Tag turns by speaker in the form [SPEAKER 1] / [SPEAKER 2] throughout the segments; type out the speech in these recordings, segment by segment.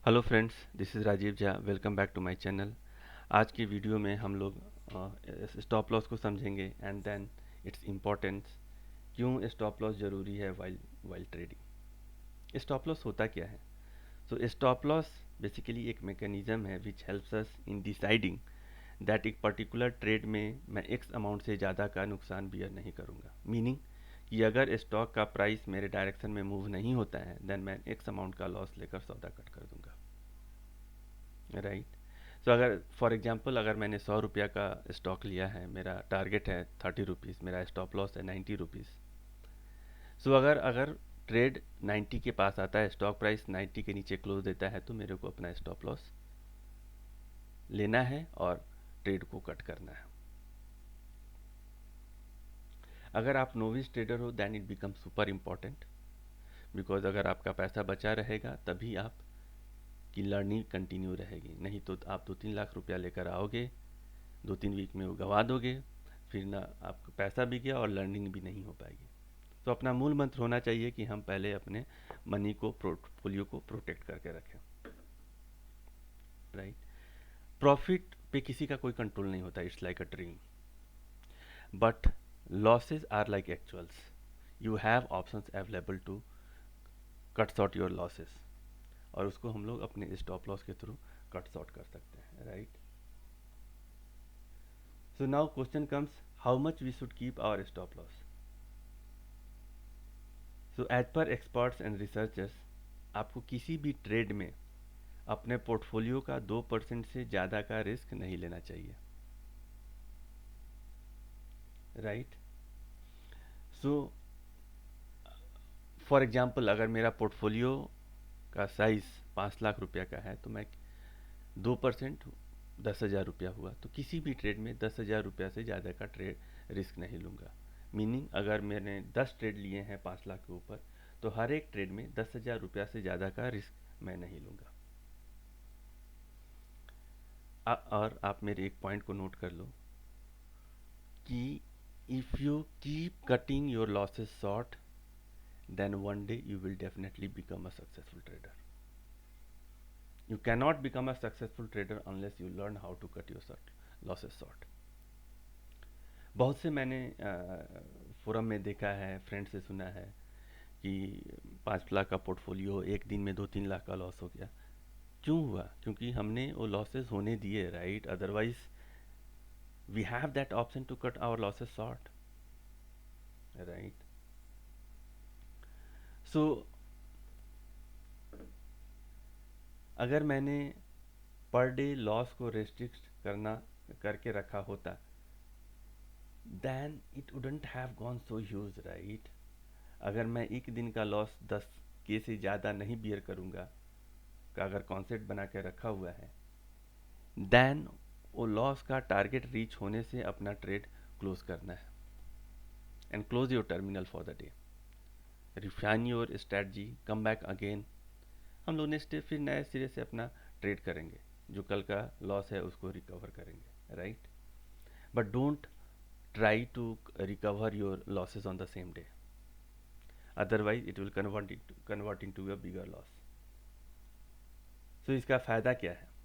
[SPEAKER 1] Hello friends, this is Rajeev Jha. Welcome back to my channel. आज की video में हम लोग स्टॉप लॉस को समझेंगे एंड देन इट्स इम्पोर्टेंस, क्यों स्टॉप लॉस ज़रूरी है while while trading. Stop loss होता क्या है? सो स्टॉप लॉस बेसिकली एक मैकेनिज्म है which helps us in deciding that एक पर्टिकुलर ट्रेड में मैं एक्स अमाउंट से ज़्यादा का नुकसान बियर नहीं करूँगा। मीनिंग कि अगर स्टॉक का प्राइस मेरे डायरेक्शन में मूव नहीं होता है देन मैं एक्स अमाउंट का लॉस लेकर सौदा कट कर दूंगा, राइट। सो अगर फॉर एग्जांपल अगर मैंने 100 रुपया का स्टॉक लिया है, मेरा टारगेट है 30 रुपीज़, मेरा स्टॉप लॉस है 90 रुपीज़। सो अगर अगर ट्रेड 90 के पास आता है, स्टॉक प्राइस 90 के नीचे क्लोज देता है, तो मेरे को अपना स्टॉप लॉस लेना है और ट्रेड को कट करना है। अगर आप नोविस ट्रेडर हो then it become super important, because अगर आपका पैसा बचा रहेगा तभी आप की लर्निंग कंटिन्यू रहेगी। नहीं तो आप 2-3 लाख रुपया लेकर आओगे, 2-3 वीक में वो गंवा दोगे, फिर ना आपका पैसा भी गया और लर्निंग भी नहीं हो पाएगी। तो अपना मूल मंत्र होना चाहिए कि हम पहले अपने मनी को, पोर्टफोलियो को प्रोटेक्ट करके रखें, राइट। प्रॉफिट पे किसी का कोई कंट्रोल नहीं होता, it's like a dream, but losses are like actuals. You have options available to cut short your losses, और उसको हम लोग अपने स्टॉप लॉस के थ्रू कट शॉर्ट कर सकते हैं, right. So now question comes, how much we should keep our stop loss. So as per experts and researchers, आपको किसी भी ट्रेड में अपने पोर्टफोलियो का 2% से ज़्यादा का रिस्क नहीं लेना चाहिए, राइट। सो फॉर एग्जांपल अगर मेरा पोर्टफोलियो का साइज 5 लाख रुपया का है, तो मैं 2% 10,000 रुपया हुआ, तो किसी भी ट्रेड में 10,000 रुपया से ज़्यादा का ट्रेड रिस्क नहीं लूँगा। मीनिंग अगर मैंने 10 ट्रेड लिए हैं 5 लाख के ऊपर, तो हर एक ट्रेड में 10,000 रुपया से ज़्यादा का रिस्क मैं नहीं लूँगा। और आप मेरे एक पॉइंट को नोट कर लो कि if you keep cutting your losses short then one day you will definitely become a successful trader. You cannot become a successful trader unless you learn how to cut your losses short. बहुत से मैंने forum में देखा है, friend से सुना है कि 5 लाख का पोर्टफोलियो एक दिन में 2-3 लाख का लॉस हो गया। क्यों हुआ? क्योंकि हमने वो लॉसेस होने दिए, right. Otherwise we have that option to cut our losses short, right? So अगर मैंने पर डे लॉस को रेस्ट्रिक्ट करना करके रखा होता then it wouldn't have gone so huge, right? अगर मैं एक दिन का लॉस 10K से ज़्यादा नहीं बियर करूँगा का अगर कॉन्सेप्ट बना के रखा हुआ है, then वो लॉस का टारगेट रीच होने से अपना ट्रेड क्लोज करना है and close your terminal for the day, refine your strategy, come back again. हम लोग नेक्स्ट डे फिर नए सिरे से अपना ट्रेड करेंगे, जो कल का लॉस है उसको रिकवर करेंगे, right. But don't try to recover your losses on the same day, otherwise it will convert into a bigger loss. So इसका फ़ायदा क्या है?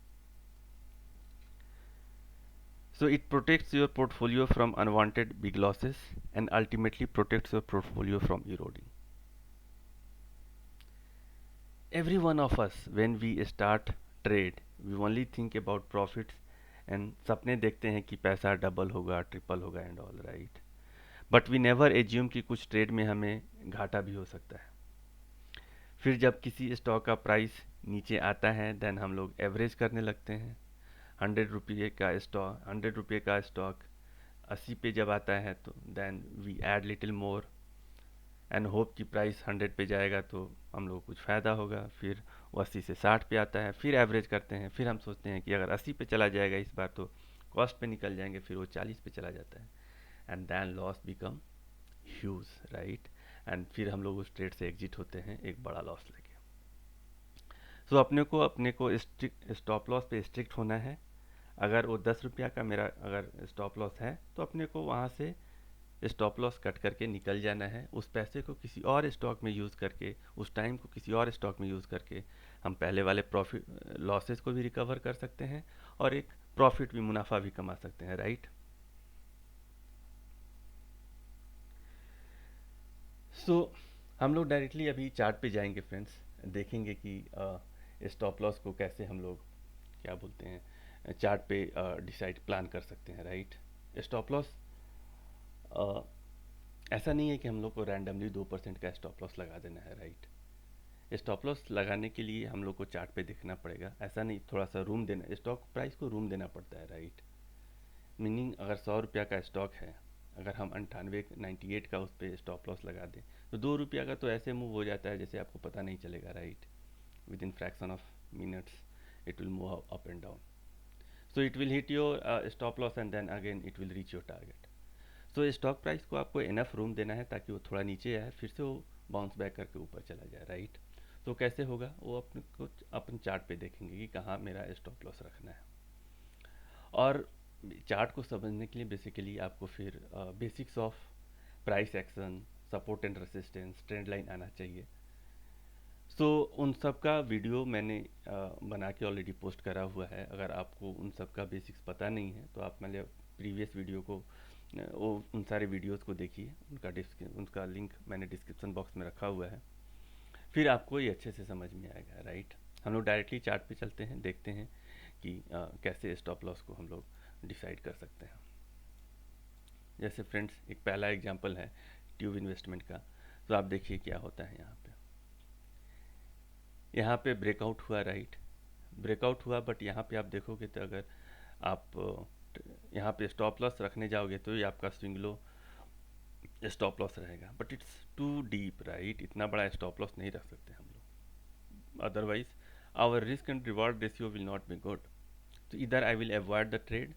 [SPEAKER 1] So it protects your portfolio from unwanted big losses and ultimately protects your portfolio from eroding. Every one of us when we start trade we only think about profits and सपने देखते हैं कि पैसा double होगा, triple होगा and all, right. But we never assume कि कुछ trade में हमें घाटा भी हो सकता है। फिर जब किसी स्टॉक का प्राइस नीचे आता है देन हम लोग एवरेज करने लगते हैं। 100 रुपये का स्टॉक 80 पे जब आता है तो then we add little more and hope कि प्राइस 100 पे जाएगा तो हम लोग को कुछ फ़ायदा होगा। फिर वो 80 से 60 पे आता है, फिर एवरेज करते हैं, फिर हम सोचते हैं कि अगर 80 पे चला जाएगा इस बार तो कॉस्ट पे निकल जाएंगे, फिर वो 40 पे चला जाता है and then loss become huge, right. And फिर हम लोग उस ट्रेड से एग्जिट होते हैं एक बड़ा लॉस लेके। सो अपने को स्टॉप लॉस पे स्ट्रिक्ट होना है। अगर वो 10 रुपया का मेरा अगर स्टॉप लॉस है तो अपने को वहाँ से स्टॉप लॉस कट करके निकल जाना है, उस पैसे को किसी और स्टॉक में यूज़ करके, उस टाइम को किसी और स्टॉक में यूज़ करके हम पहले वाले प्रॉफिट लॉसेस को भी रिकवर कर सकते हैं और एक प्रॉफिट भी, मुनाफा भी कमा सकते हैं, राइट। सो हम लोग डायरेक्टली अभी चार्ट पे जाएंगे फ्रेंड्स, देखेंगे कि स्टॉप लॉस को कैसे हम लोग क्या बोलते हैं चार्ट पे डिसाइड प्लान कर सकते हैं, राइट। स्टॉप लॉस ऐसा नहीं है कि हम लोग को रैंडमली 2% का स्टॉप लॉस लगा देना है, राइट। स्टॉप लॉस लगाने के लिए हम लोग को चार्ट पे देखना पड़ेगा, ऐसा नहीं, थोड़ा सा रूम देना, स्टॉक प्राइस को रूम देना पड़ता है, राइट। मीनिंग अगर 100 रुपया का स्टॉक है, अगर हम 98 का उस पर स्टॉप लॉस लगा दें तो 2 रुपया का तो ऐसे मूव हो जाता है जैसे आपको पता नहीं चलेगा, right. Within fraction of minutes it will move up and down, so it will hit your stop loss and then again it will reach your target. So stock price को आपको इनफ रूम देना है ताकि वो थोड़ा नीचे आए, फिर से वो बाउंस बैक करके ऊपर चला जाए, राइट। तो कैसे होगा वो अपने को अपन चार्ट पे देखेंगे कि कहाँ मेरा स्टॉप लॉस रखना है। और चार्ट को समझने के लिए बेसिकली आपको फिर basics of price action, support and resistance, trend line आना चाहिए। सो उन सब का वीडियो मैंने बना के ऑलरेडी पोस्ट करा हुआ है, अगर आपको उन सब का बेसिक्स पता नहीं है तो आप मतलब प्रीवियस वीडियो को वो उन सारे वीडियोस को देखिए, उनका लिंक मैंने डिस्क्रिप्शन बॉक्स में रखा हुआ है, फिर आपको ये अच्छे से समझ में आएगा, राइट। हम लोग डायरेक्टली चार्ट पे चलते हैं, देखते हैं कि कैसे स्टॉप लॉस को हम लोग डिसाइड कर सकते हैं। जैसे फ्रेंड्स एक पहला एग्जांपल है ट्यूब इन्वेस्टमेंट का, तो आप देखिए क्या होता है यहाँ पे ब्रेकआउट हुआ, राइट। ब्रेकआउट हुआ, बट यहाँ पे आप देखोगे तो अगर आप यहाँ पे स्टॉप लॉस रखने जाओगे तो ये आपका स्विंग लो स्टॉप लॉस रहेगा, but it's too deep, right. इतना बड़ा स्टॉप लॉस नहीं रख सकते हम लोग, otherwise our risk and reward ratio will not be good. तो इधर I will avoid the trade,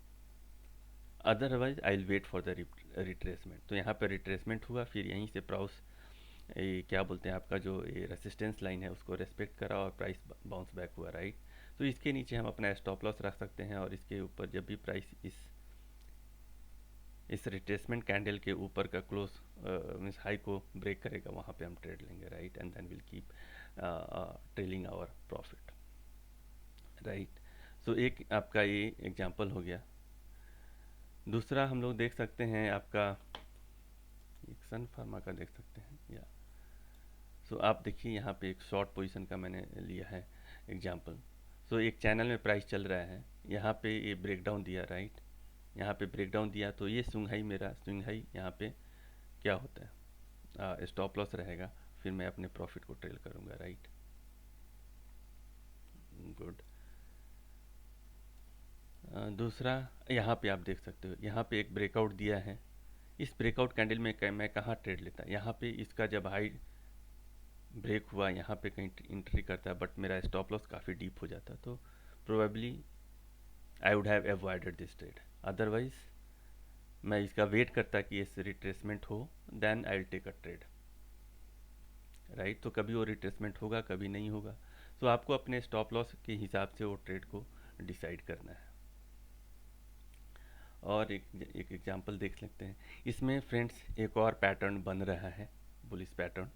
[SPEAKER 1] otherwise I will wait for the retracement. तो यहाँ पर रिट्रेसमेंट हुआ, फिर यहीं से प्राउस ये क्या बोलते हैं आपका जो ये रेसिस्टेंस लाइन है उसको रेस्पेक्ट करा और प्राइस बाउंस बैक हुआ, राइट। तो इसके नीचे हम अपना स्टॉप लॉस रख सकते हैं और इसके ऊपर जब भी प्राइस इस रिट्रेसमेंट कैंडल के ऊपर का क्लोज मीन्स हाई को ब्रेक करेगा, वहाँ पे हम ट्रेड लेंगे, right, and then will keep trailing our profit, right. So एक आपका ये एग्जांपल हो गया। दूसरा हम लोग देख सकते हैं आपका एक सन फार्मा का देख सकते हैं, या सो आप देखिए यहाँ पे एक शॉर्ट पोजीशन का मैंने लिया है एग्जांपल। सो एक चैनल में प्राइस चल रहा है, यहाँ पे ये ब्रेकडाउन दिया, राइट। यहाँ पे ब्रेकडाउन दिया तो ये स्विंग हाई, मेरा स्विंग हाई यहाँ पे क्या होता है स्टॉप लॉस रहेगा, फिर मैं अपने प्रॉफिट को ट्रेल करूँगा, राइट। गुड। दूसरा यहाँ पे आप देख सकते हो, यहाँ पे एक ब्रेकआउट दिया है, इस ब्रेकआउट कैंडल में मैं कहाँ ट्रेड लेता, यहाँ पे इसका जब हाई ब्रेक हुआ यहाँ पे कहीं एंट्री करता है, बट मेरा स्टॉप लॉस काफ़ी डीप हो जाता, तो probably I would have avoided this trade. Otherwise मैं इसका वेट करता कि इस रिट्रेसमेंट हो, then I will take a trade, right. तो कभी वो रिट्रेसमेंट होगा, कभी नहीं होगा, तो आपको अपने स्टॉप लॉस के हिसाब से वो ट्रेड को डिसाइड करना है। और एक एग्जांपल देख लेते हैं इसमें फ्रेंड्स, एक और पैटर्न बन रहा है, बुलिश पैटर्न,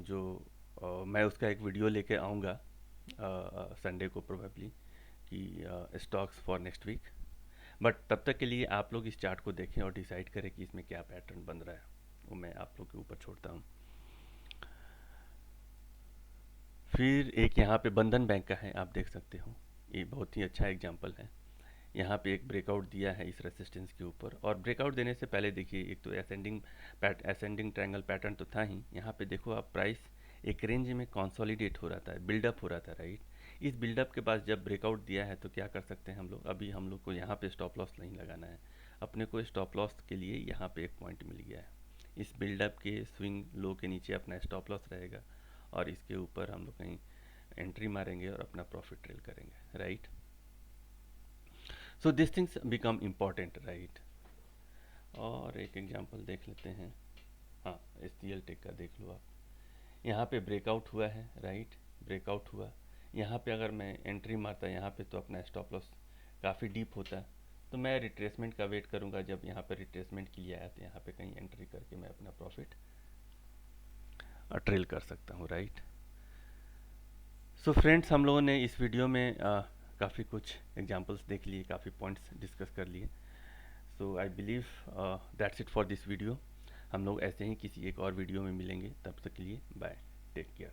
[SPEAKER 1] जो मैं उसका एक वीडियो लेके आऊँगा संडे को प्रोबेबली, कि stocks for next week. But तब तक के लिए आप लोग इस चार्ट को देखें और डिसाइड करें कि इसमें क्या पैटर्न बन रहा है, वो मैं आप लोग के ऊपर छोड़ता हूँ। फिर एक यहाँ पे बंधन बैंक का है, आप देख सकते हो, ये बहुत ही अच्छा एग्जांपल है। यहाँ पे एक ब्रेकआउट दिया है इस रेसिस्टेंस के ऊपर, और ब्रेकआउट देने से पहले देखिए एक तो असेंडिंग ट्रायंगल पैटर्न तो था ही, यहाँ पे देखो आप प्राइस एक रेंज में कंसोलिडेट हो रहा था, बिल्डअप हो रहा था, राइट। इस बिल्डअप के बाद जब ब्रेकआउट दिया है तो क्या कर सकते हैं हम लोग, अभी हम लोग को यहाँ पे स्टॉप लॉस नहीं लगाना है, अपने को स्टॉप लॉस के लिए यहाँ पे एक पॉइंट मिल गया है, इस बिल्डअप के स्विंग लो के नीचे अपना स्टॉप लॉस रहेगा और इसके ऊपर हम लोग कहीं एंट्री मारेंगे और अपना प्रॉफिट ट्रेल करेंगे, right. So this things become important, right. और एक एग्जांपल देख लेते हैं, हाँ एस टी एल टेक का देख लो आप, यहाँ पे ब्रेकआउट हुआ है, राइट, ब्रेकआउट हुआ, यहाँ पे अगर मैं एंट्री मारता यहाँ पे तो अपना स्टॉप लॉस काफ़ी डीप होता, तो मैं रिट्रेसमेंट का वेट करूँगा, जब यहाँ पर रिट्रेसमेंट के लिए आया तो यहाँ पे कहीं एंट्री करके मैं अपना प्रॉफिट ट्रेल कर सकता हूँ, राइट। सो फ्रेंड्स, हम लोगों ने इस वीडियो में काफ़ी कुछ एग्जांपल्स देख लिए, काफ़ी पॉइंट्स डिस्कस कर लिए। So I believe that's it for this video. हम लोग ऐसे ही किसी एक और वीडियो में मिलेंगे, तब तक के लिए बाय, टेक केयर।